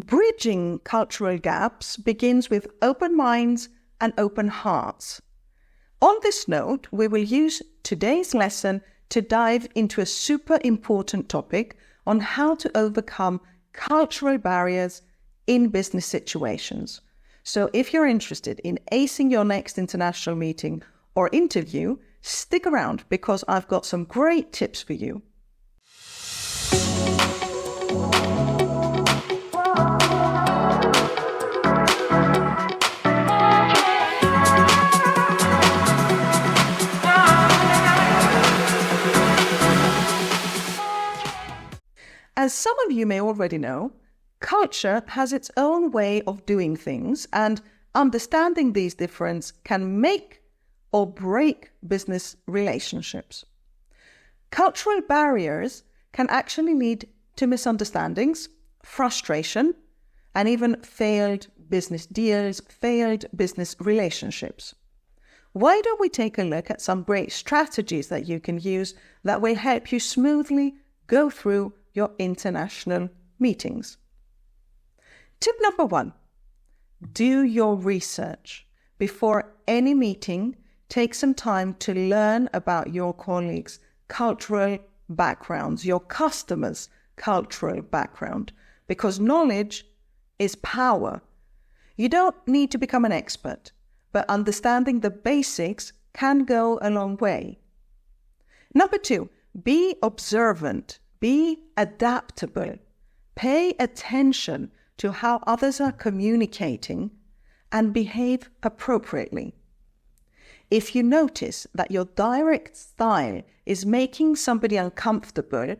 Bridging cultural gaps begins with open minds and open hearts. On this note, we will use today's lesson to dive into a super important topic on how to overcome cultural barriers in business situations. So if you're interested in acing your next international meeting or interview, stick around because I've got some great tips for you. As some of you may already know, culture has its own way of doing things, and understanding these differences can make or break business relationships. Cultural barriers can actually lead to misunderstandings, frustration, and even failed business deals, failed business relationships. Why don't we take a look at some great strategies that you can use that will help you smoothly go through your international meetings? Tip number 1, do your research. Before any meeting, take some time to learn about your colleagues' cultural backgrounds, your customers' cultural background, because knowledge is power. You don't need to become an expert, but understanding the basics can go a long way. Number 2, be observant. Be adaptable. Pay attention to how others are communicating and behave appropriately. If you notice that your direct style is making somebody uncomfortable,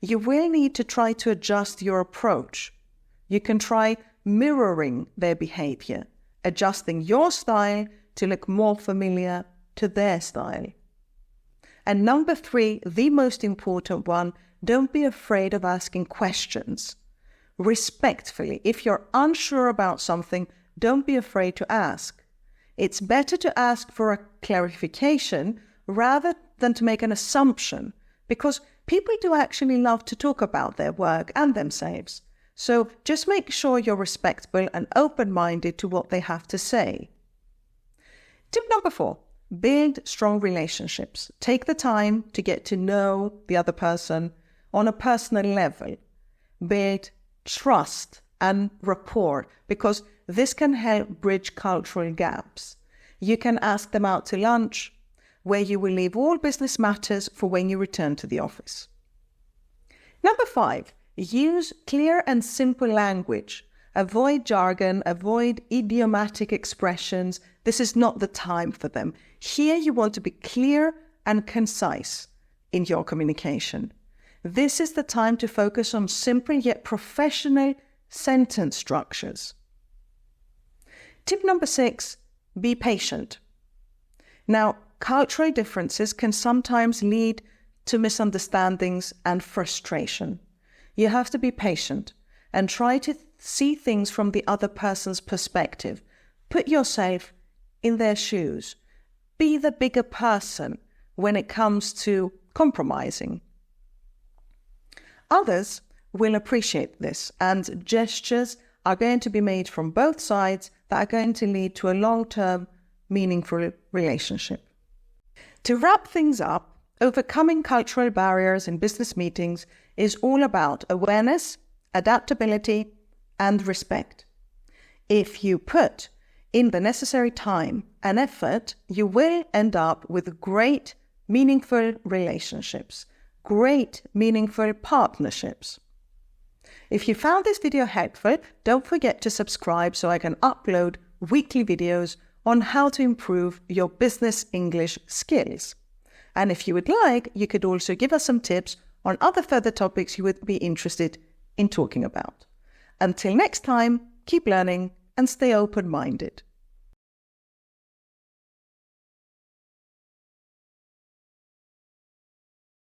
you will need to try to adjust your approach. You can try mirroring their behavior, adjusting your style to look more familiar to their style. And number 3, the most important one, don't be afraid of asking questions. Respectfully, if you're unsure about something, don't be afraid to ask. It's better to ask for a clarification rather than to make an assumption, because people do actually love to talk about their work and themselves. So just make sure you're respectful and open-minded to what they have to say. Tip number 4, build strong relationships. Take the time to get to know the other person on a personal level. Build trust and rapport, because this can help bridge cultural gaps. You can ask them out to lunch, where you will leave all business matters for when you return to the office. Number 5, use clear and simple language. Avoid jargon, avoid idiomatic expressions. This is not the time for them. Here you want to be clear and concise in your communication. This is the time to focus on simple yet professional sentence structures. Tip number 6, be patient. Now, cultural differences can sometimes lead to misunderstandings and frustration. You have to be patient and try to see things from the other person's perspective. Put yourself in their shoes. Be the bigger person when it comes to compromising. Others will appreciate this, and gestures are going to be made from both sides that are going to lead to a long-term, meaningful relationship. To wrap things up, overcoming cultural barriers in business meetings is all about awareness, adaptability, and respect. If you put in the necessary time and effort, you will end up with great, meaningful relationships, great, meaningful partnerships. If you found this video helpful, don't forget to subscribe so I can upload weekly videos on how to improve your business English skills. And if you would like, you could also give us some tips on other further topics you would be interested in talking about. Until next time, keep learning and stay open-minded.